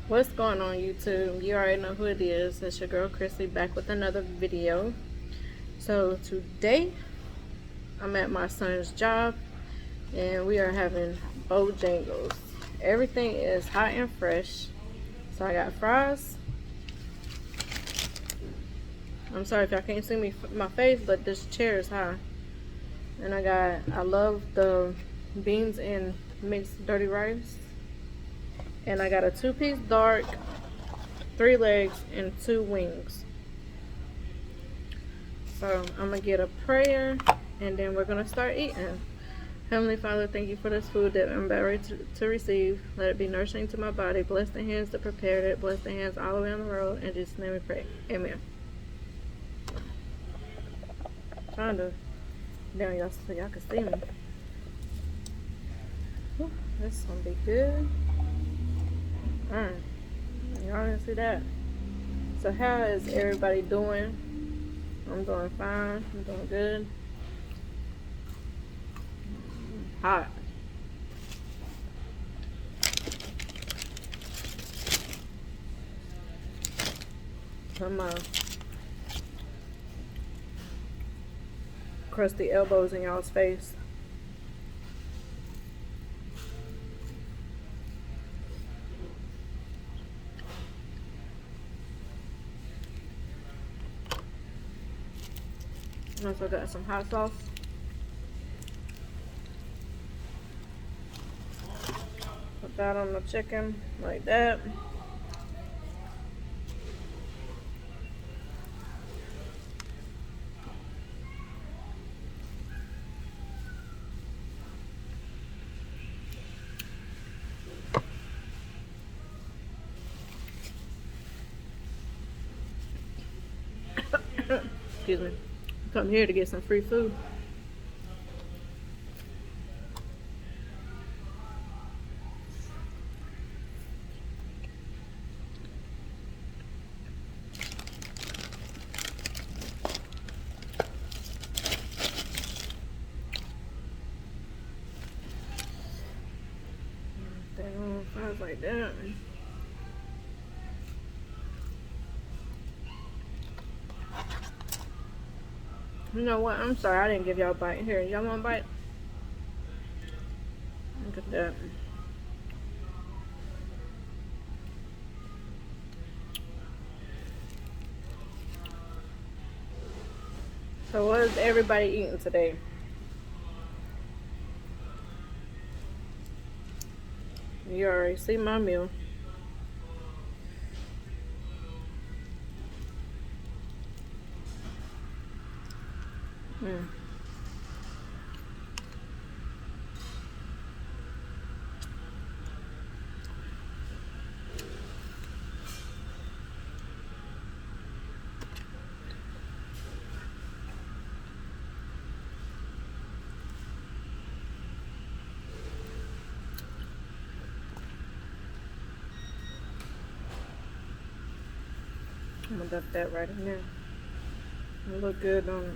What's going on, YouTube? You already know who it is. It's your girl Chrissy back with another video. So today I'm at my son's job and we are having Bojangles. Everything is hot and fresh. So I got fries. I'm sorry if y'all can't see my face, but this chair is high. And I love the beans and mixed dirty rice. And I got a 2-piece dark, 3 legs, and 2 wings. So I'm gonna get a prayer and then we're gonna start eating. Heavenly Father, thank you for this food that I'm about ready to receive. Let it be nourishing to my body. Bless the hands that prepared it. Bless the hands all the way on the road. In Jesus' name we pray. Amen. Trying to down y'all so y'all can see me. Whew, this gonna be good. Y'all didn't see that. So how is everybody doing? I'm doing fine. I'm doing good. Hot. Come on. Crusty elbows in y'all's face. Also got some hot sauce. Put that on the chicken like that. Excuse me. Come here to get some free food. Fries like that. You know what? I'm sorry, I didn't give y'all a bite. Here, y'all want a bite? Look at that. So what is everybody eating today? You already see my meal. I'm gonna dump that right in there. It look good on it.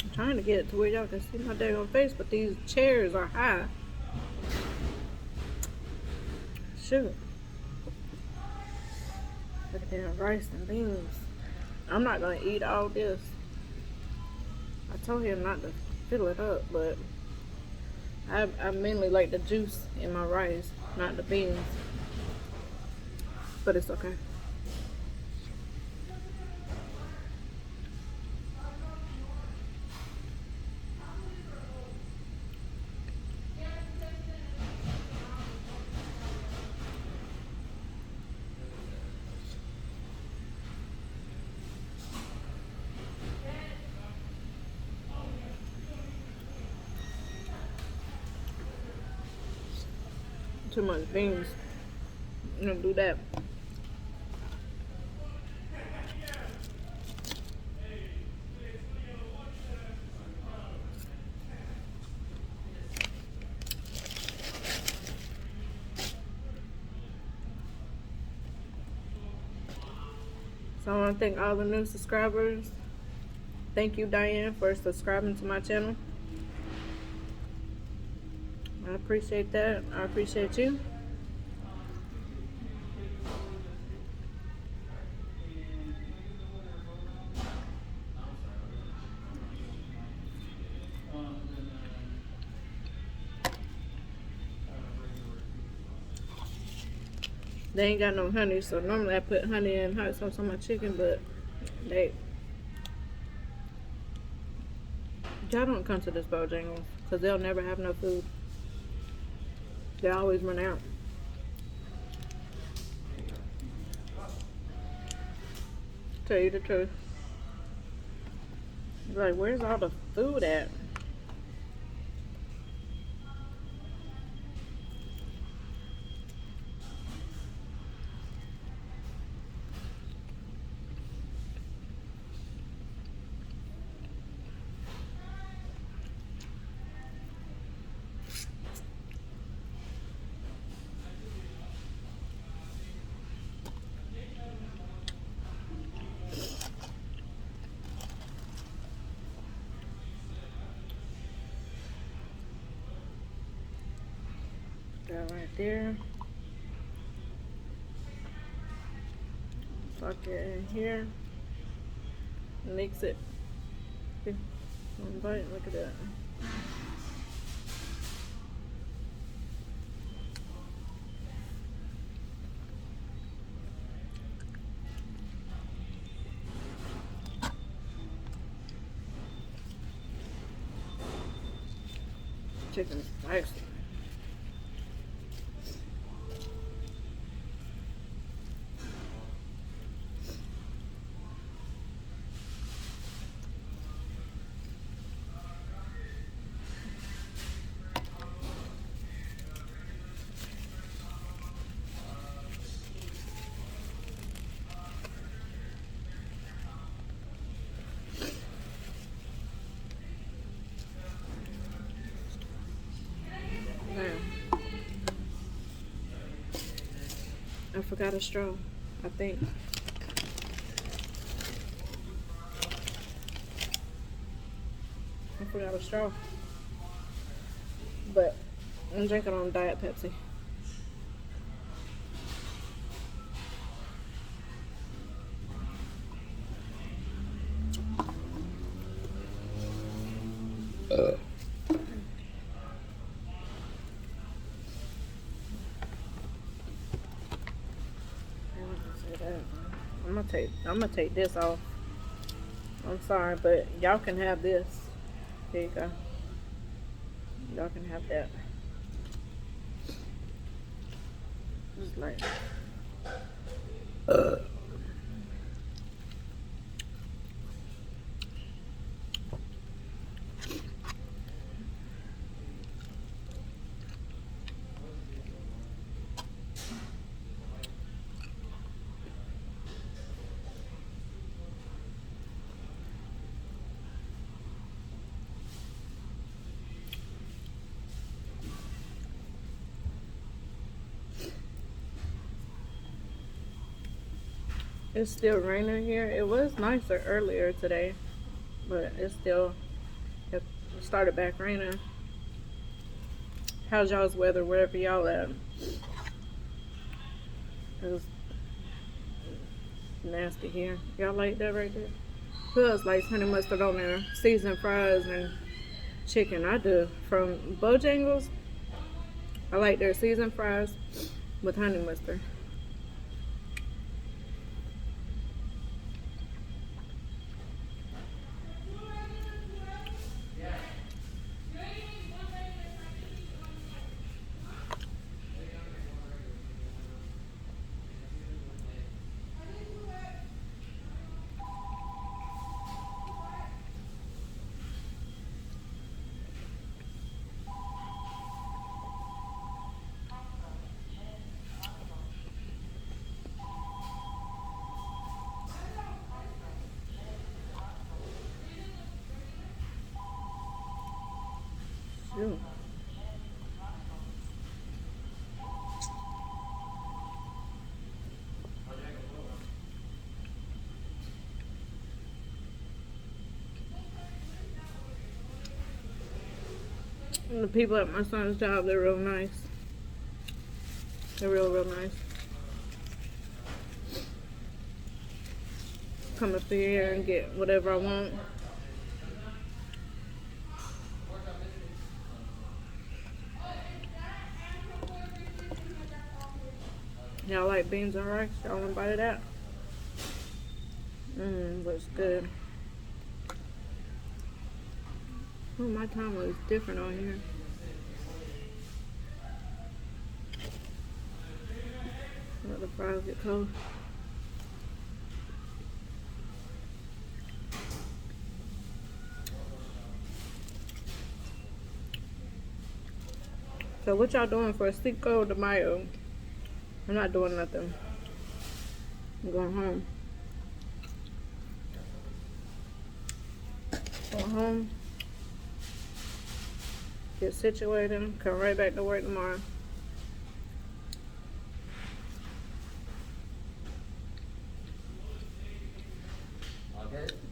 I'm trying to get it to where y'all can see my daggone face, but these chairs are high. Shoot. Look at that rice and beans. I'm not gonna eat all this. I told him not to fill it up, but I mainly like the juice in my rice, not the beans. But it's okay. too much beans. I'm gonna do that. So I want to thank all the new subscribers. Thank you, Diane, for subscribing to my channel. I appreciate that. I appreciate you. They ain't got no honey, so normally I put honey and hot sauce on my chicken, but y'all don't come to this Bojangles because they'll never have no food. They always run out. Tell you the truth. Like, where's all the food at? That right there. Tuck it in here. Mix it. Okay. One bite. Look at that. Chicken spicy. I forgot a straw, I think. I forgot a straw. But I'm drinking on Diet Pepsi. I'm gonna take this off. I'm sorry, but y'all can have this. Here you go. Y'all can have that. Just like it's still raining here. It was nicer earlier today, but it started back raining. How's y'all's weather wherever y'all at? It's nasty here. Y'all like that right there? Who else likes honey mustard on their seasoned fries and chicken? I do. From Bojangles, I like their seasoned fries with honey mustard. Ew. And the people at my son's job, they're real nice. They're real nice. Come up here and get whatever I want. Y'all like beans and rice? Y'all want to bite of that? Looks good. Oh, my time was different on here. Let the fries get cold. So what y'all doing for Cinco de Mayo? I'm not doing nothing. I'm going home. Go home. Get situated. Come right back to work tomorrow.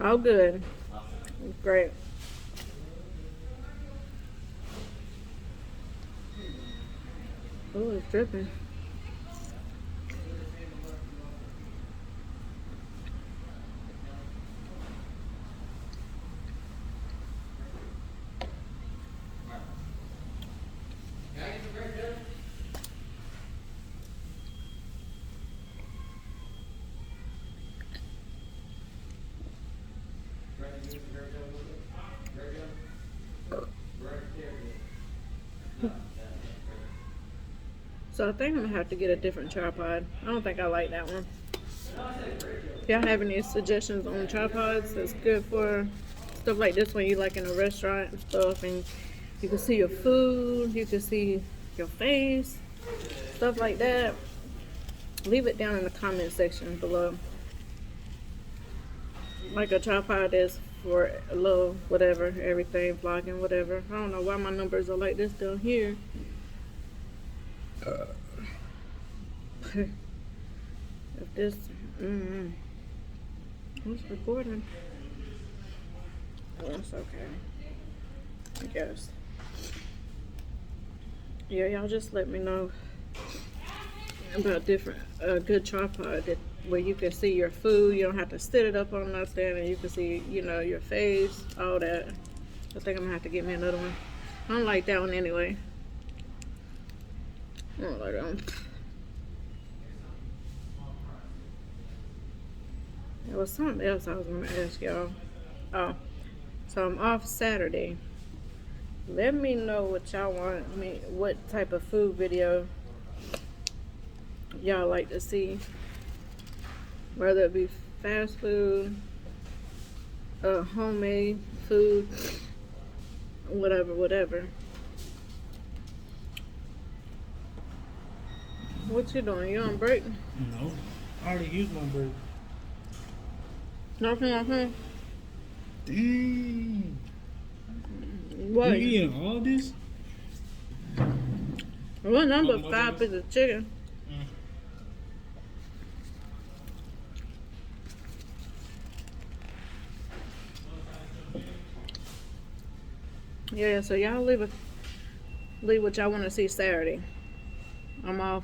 All good. Great. Oh, it's dripping. So I think I'm gonna have to get a different tripod. I don't think I like that one. If y'all have any suggestions on tripods that's good for stuff like this when you like in a restaurant and stuff, and you can see your food, you can see your face, stuff like that, leave it down in the comment section below. Like a tripod is for a little whatever, everything, vlogging, whatever. I don't know why my numbers are like this down here. If this what's recording? Oh, that's okay, I guess. Yeah, y'all just let me know about different good tripod that where you can see your food. You don't have to sit it up on nothing, and you can see, you know, your face, all that. I think I'm gonna have to get me another one. I don't like that one anyway. I don't like that one. There was something else I was gonna ask y'all. Oh, so I'm off Saturday. Let me know what y'all want me, what type of food video y'all like to see. Whether it be fast food, homemade food, whatever. What you doing? You on break? No, I already used my break. Nothing. Dang. What? You eating all this? What number? 5 pieces of chicken. Yeah, so y'all leave what y'all want to see Saturday. I'm off,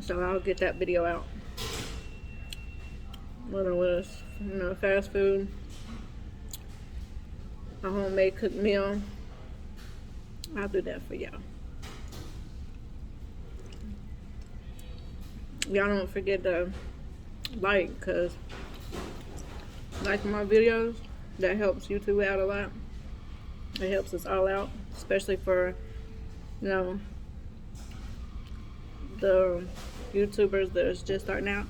so I'll get that video out. Whether it was, you know, fast food, a homemade cooked meal, I'll do that for y'all. Y'all don't forget to like, cause like my videos, that helps YouTube out a lot. It helps us all out, especially for, you know, the YouTubers that's just starting out.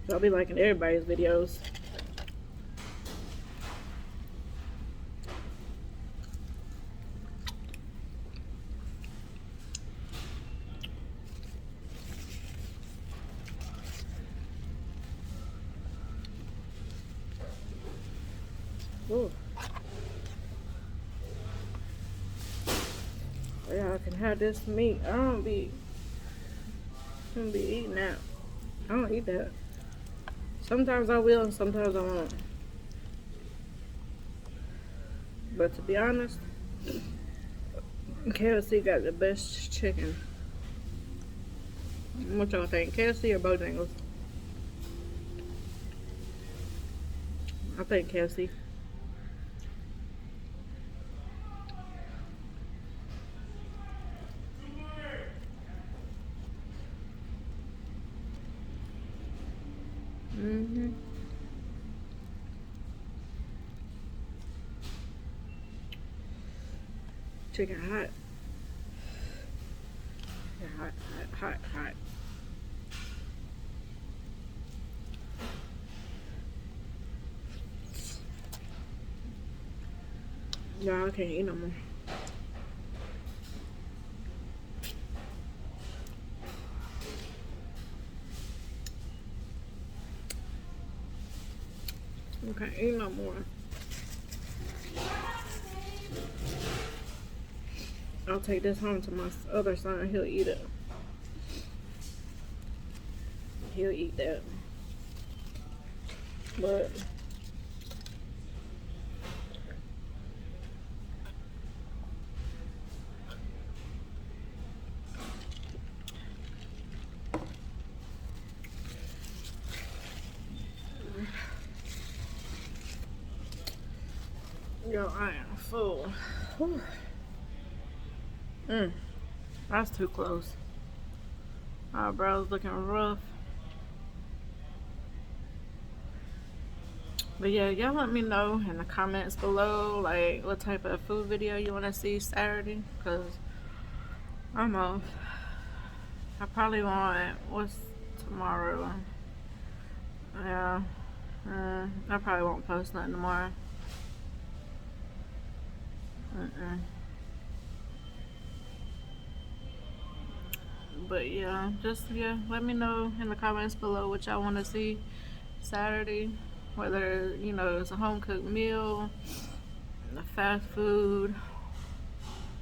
So I'll be liking everybody's videos. Ooh. Y'all can have this meat. I don't be eating that. I don't eat that. Sometimes I will and sometimes I won't. But to be honest, KFC got the best chicken. What y'all think? KFC or Bojangles? I think KFC. Chicken hot. Yeah, hot. Y'all, I can't eat no more. I can't eat no more. I'll take this home to my other son. He'll eat it. He'll eat that. But yo, I am full. Whew. That's too close. My brows looking rough. But yeah, y'all let me know in the comments below, like, what type of food video you want to see Saturday, because I'm off. I probably want, what's tomorrow? Yeah, I probably won't post nothing tomorrow. But yeah, let me know in the comments below what y'all want to see Saturday, whether it's a home cooked meal, a fast food,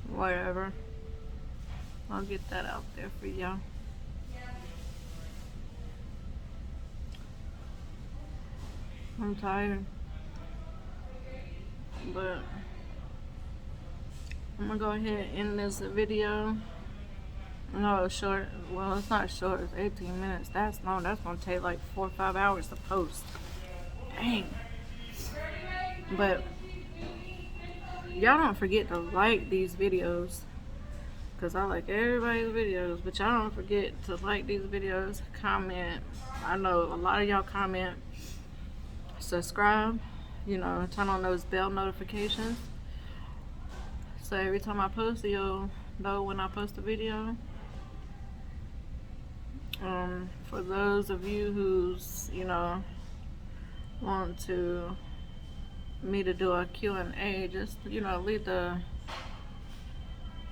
whatever. I'll get that out there for y'all. I'm tired, but I'm gonna go ahead and end this video. No, it's short. Well, it's not short. It's 18 minutes. That's long. That's gonna take like 4 or 5 hours to post. Dang. But y'all don't forget to like these videos, because I like everybody's videos. But y'all don't forget to like these videos, comment. I know a lot of y'all comment, subscribe, turn on those bell notifications, so every time I post, you'll know when I post a video. For those of you who's want me to do a Q&A, just leave the,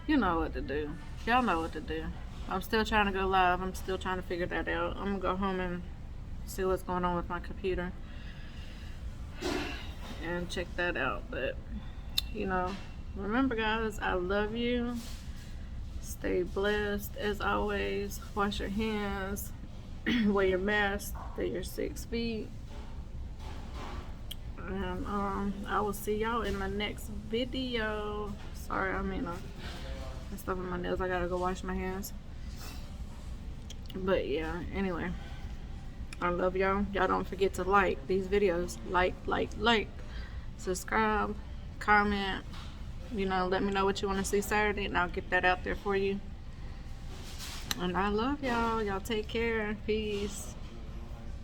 what to do. Y'all know what to do. I'm still trying to go live. I'm still trying to figure that out. I'm gonna go home and see what's going on with my computer and check that out. But remember, guys, I love you. Stay blessed as always. Wash your hands. Wear your mask. Stay your 6 feet. And I will see y'all in the next video. Sorry, stuff in my nails. I gotta go wash my hands. But yeah, anyway, I love y'all. Y'all don't forget to like these videos. Like, subscribe, comment. Let me know what you want to see Saturday, and I'll get that out there for you. And I love y'all. Y'all take care. Peace.